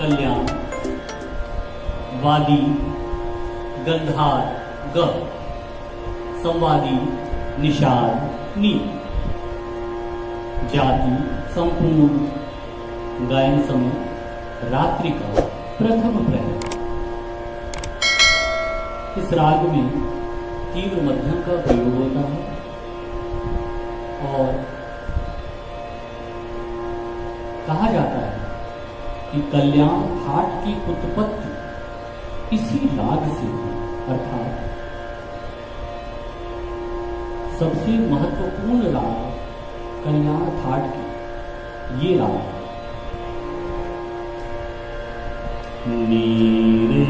कल्याण, वादी, गंधार, ग, संवादी, निषाद, नी, जाति, संपूर्ण, गायन समय, रात्रि का प्रथम प्रहर। इस राग में तीव्र मध्यम का प्रयोग होता है और कहा जाता है कि कल्याण ठाट की उत्पत्ति इसी राग से हुई, अर्थात सबसे महत्वपूर्ण राग कल्याण ठाट की ये राग है। नीरे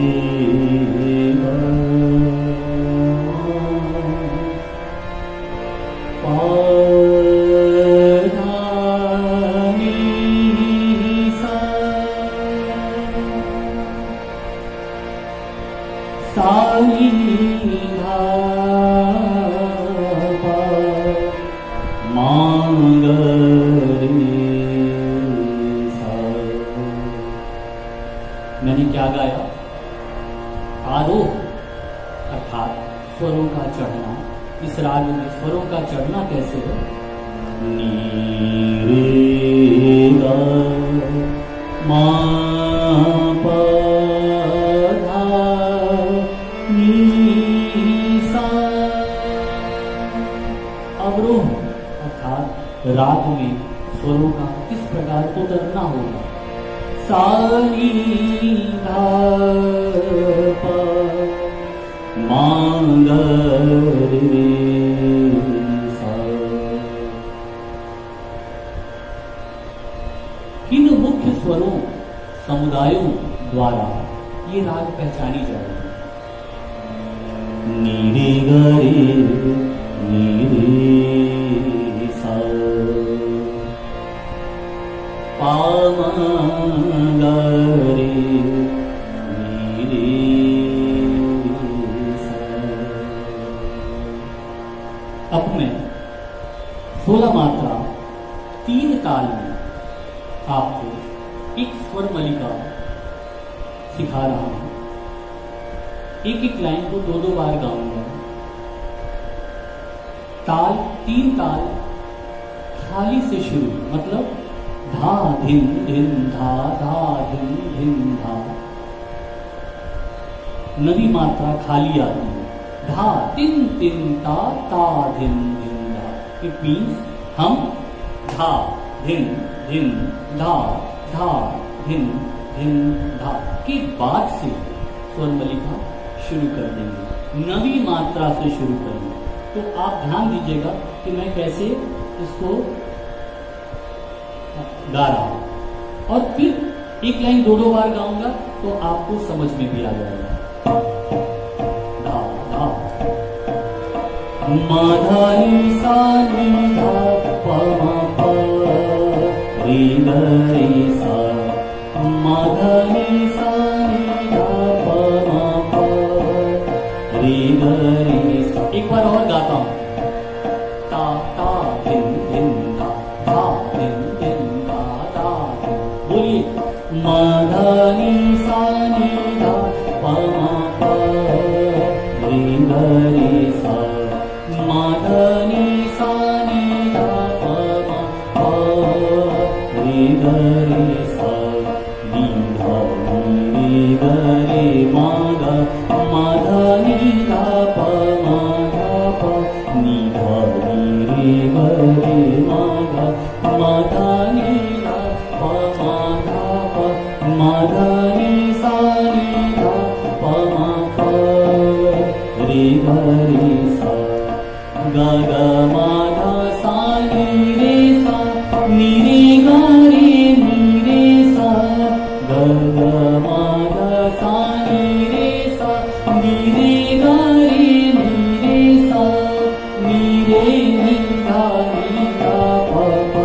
मैंने क्या गाया? आरोह अर्थात स्वरों का चढ़ना। इस राग में स्वरों का चढ़ना कैसे है? नी रे गा मा पा धा नी सा। अवरोह अर्थात राग में स्वरों का किस प्रकार उतरना होगा। सा नी धा पा मा गा रे सा। किन मुख्य स्वरों समुदायों द्वारा ये राग पहचानी जाएगी? नी रे गा रे नी रे सा पा मा गा रे नी रे सा। अब मैं 16 मात्रा 3 ताल में आपको एक स्वर मलिका सिखा रहा हूं। एक एक लाइन को 2-2 बार गाऊंगा। ताल 3 ताल खाली से शुरू, मतलब धा धिन धिन धा धा धिन धिन धा। नवी मात्रा खाली आती है। धा तिन तिन ता ता धिन धिन धा। इट मीन्स हम धा धिन धिन धा धा धिन धिन धा के बाद से स्वर मलिका शुरू कर देंगे। नवी मात्रा से शुरू करेंगे। तो आप ध्यान दीजिएगा कि मैं कैसे इसको गा रहा हूं। और फिर एक लाइन 2-2 बार गाऊंगा तो आपको समझ में भी आ जाएगा। धा धा मा धा नी सा नी धा पा मा पा रे गा रे सा। मा धा नी सा नी धा पा मा पा रे गा रे सा। एक बार और गाता हूं। ता ता धिन धिन धा धा धिन धिन धा धा धिन। बोलिए। मा धा नी सा नी धा पा मा पा रे गा रे सा। मा धा नी सा नी धा पा मा पा रे गा रे सा। नी धा नी रे गा रे मा गा। मा धा नी धा पा मा धा पा। नी धा नी रे गा रे मा गा। मा धा नी धा पा मा धा पा। मा धा नी सा नी धा पा मा पा रे गा रे सा। गा गा मा धा सा नी रे सा। नी रे गा रे सा। गा गा मा धा सा नी रे सा। नी रे गा रे सा। नी रे नी धा पा पा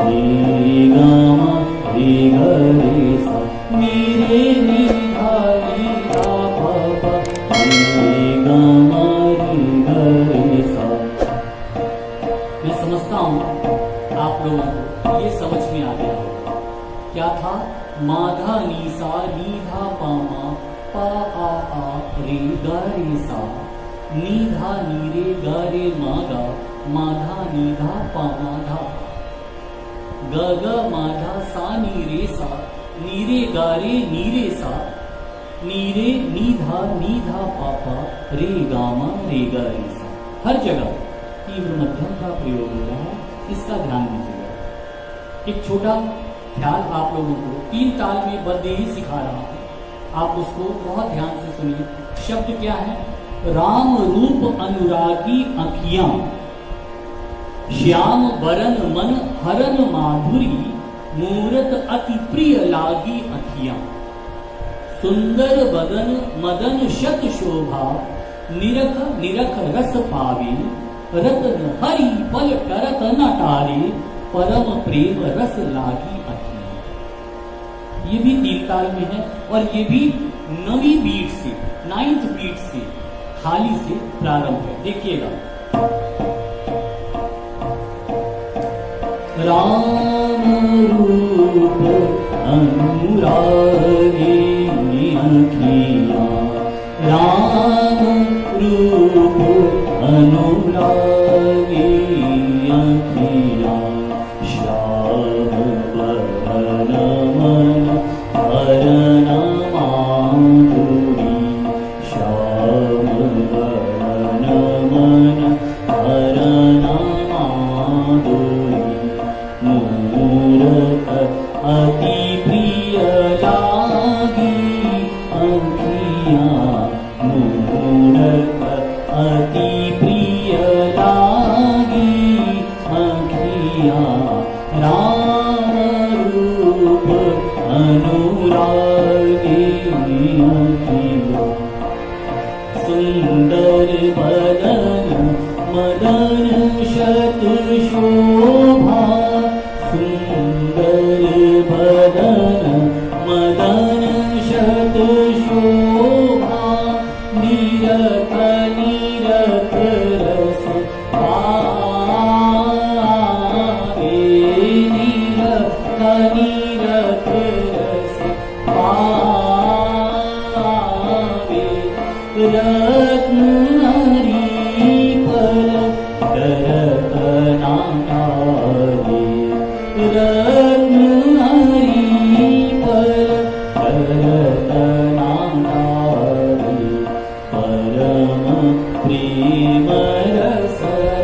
रे गा मा रे गा रे सा। नी रे नी धा पा पा रे गा मा रे गा रे सा। मैं समझता हूं आप लोगों को ये समझ में आ गया होगा। क्या था? माधा नी सा नी धा पा मा पा आ रे गा रे सा नी धा नी रे गा रे मा गा माधा नी धा पा मा धा ग ग माधा सा नी रे सा नी रे गा रे नी रे सा नी रे नी धा पापा रे गामा रे गा रे सा। हर जगह तीव्र मध्यम का प्रयोग हो रहा है, इसका ध्यान दीजिएगा। एक छोटा ख्याल आप लोगों को 3 ताल में बद्दे ही सिखा रहा हूं, आप उसको बहुत ध्यान से सुनिए। शब्द क्या है? राम रूप अनुरागी अखियां, श्याम बरन मन हरन माधुरी, मूरत अति प्रिय लागी अखियां, सुंदर बदन मदन शत शोभा, निरख निरख रस पावे, रतन हरि पल करत न टारे, परम प्रेम रस लागी अखियां। ये भी 3 ताल में है और ये भी 9वीं बीट से 9th बीट से खाली से प्रारंभ है। देखिएगा, राम रूप अनुरागी अखियां, राम रूप अनुरागी अखियां, श्याम बरन मन हरन माधुरी, श्याम बरन मन हरन माधुरी, मूरत अति प्रिय लागी अखियां, मूरत अति प्रिय लागी अखियां, राम रूप अनुरागी अखियां, सुंदर बदन मदन शत शोभा, सुंदर बदन मदन शत शोभा, निरख निरख रस पावे, निरख निरख रस पावे, रत्न हरि पल करत ना टारे, रत्न हरि पल करत ना टारे, परम प्रेम रस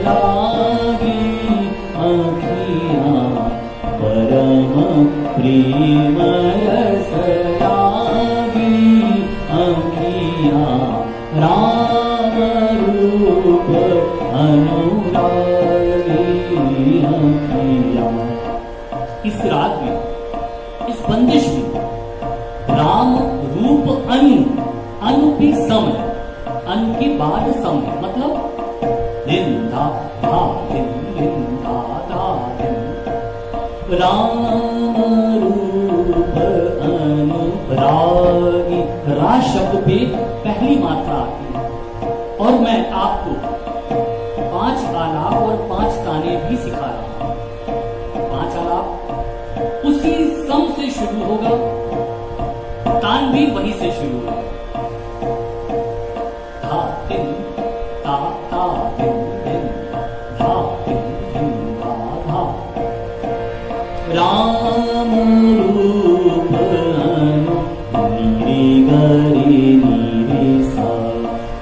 लागी अखियां, परम प्रेम रस लागी अखियां, राम रूप अनुरागी अखियां। इस राग में, इस बंदिश में राम रूप अनु, अनु भी सम है, अनु के बाद सम है, मतलब दिन धा धा दिन दिन धा धा दिन, राम रूप अनुरागी। रा शब्द पे पहली मात्रा आती है और मैं आपको 5 आलाप और 5 ताने भी सिखा रहा हूं। 5 आलाप उसी सम से शुरू होगा, तान भी वहीं से शुरू होगा। धा दिन ता ता दिन दिन, धा दिन दिन धा धा, राम रूप अनु नीरे गरे नीरे सा,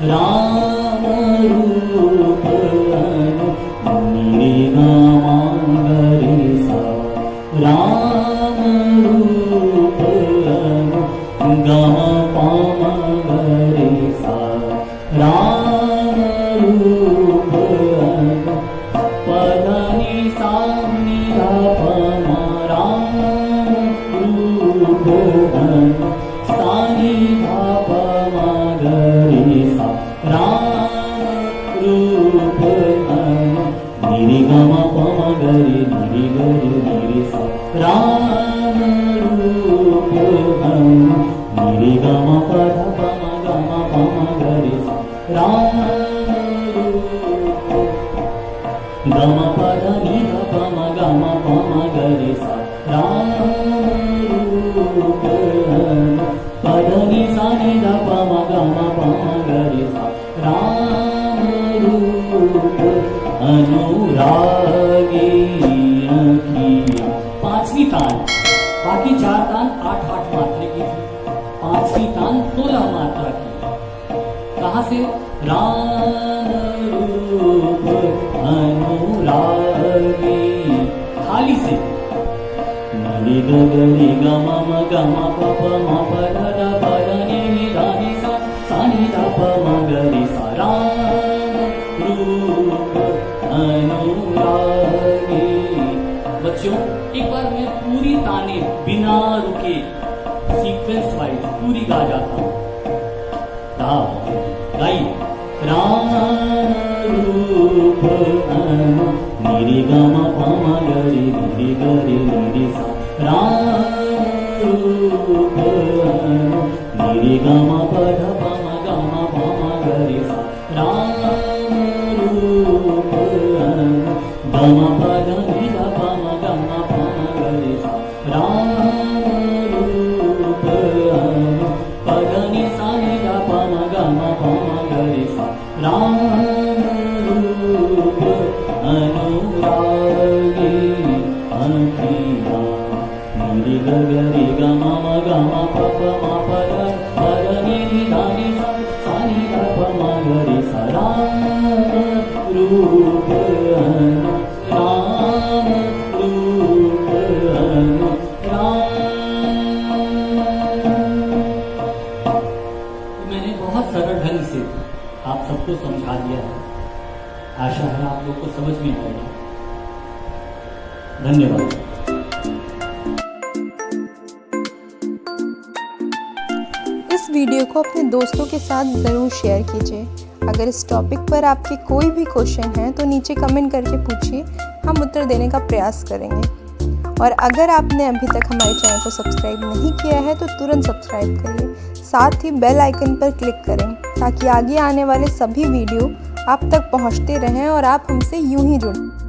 राम रूप अनु नीरे गामा गरे सा, राम रूप अनु गामा पामा गरे सा, राम रूप अनु पधनि सा नि धा पा मा, राम रूप अनु सा नि धा पा मा गरे सा, राम रूप अनु निरे गा मा पा मा गरे निरे गरे निरे सा, राम रूप अनु निरे गा मा पा धा पा मा गा मा पा मा गरे सा, राम रूप गा मा पा धा नि धा पा मा गा मा पा मा गरे सा, राम रूप अनुरागी अखियाँ। पांचवी तान, बाकी 4 तान 8-8 मात्रा की थी, पांचवी तान 16 मात्रा की। कहाँ से? राम रूप अनुरागी, थाली से। नी ग ग नी ग म म ग म प प म प ध ध प ध नि नि ध नि सा सा नि ध प म ग रि सा। राम रूप अनुरागी। बच्चों, एक बार मैं पूरी ताने बिना रुके सीक्वेंस वाइज पूरी गा जाता हूँ। गाइए। राम रूप अनु निरि ग म प म ग रि नि ग रि नि सा। राम रूप अनु निरि ग म प ध प म ग म प म ग रि सा। राम रूप अनु ग म प ध नि ध प म ग म प म ग रि सा। राम रूप अनु प ध नि सा नि ध प म ग म प म ग रि सा। राम रूप अनुरागी अखियाँ। नि ग ग रि ग म म ग म प प म प ध प ध नि नि ध नि सा सा नि ध प म ग रि सा। राम रूप अनु, राम रूप अनु, मैंने बहुत सरल ढंग से आप सबको समझा दिया है। आशा है आप लोग को समझ में आएगा। धन्यवाद। इस वीडियो को अपने दोस्तों के साथ ज़रूर शेयर कीजिए। अगर इस टॉपिक पर आपके कोई भी क्वेश्चन हैं तो नीचे कमेंट करके पूछिए, हम उत्तर देने का प्रयास करेंगे। और अगर आपने अभी तक हमारे चैनल को सब्सक्राइब नहीं किया है तो तुरंत सब्सक्राइब करिए, साथ ही बेल आइकन पर क्लिक करें ताकि आगे आने वाले सभी वीडियो आप तक पहुंचते रहें और आप हमसे यूं ही जुड़ें।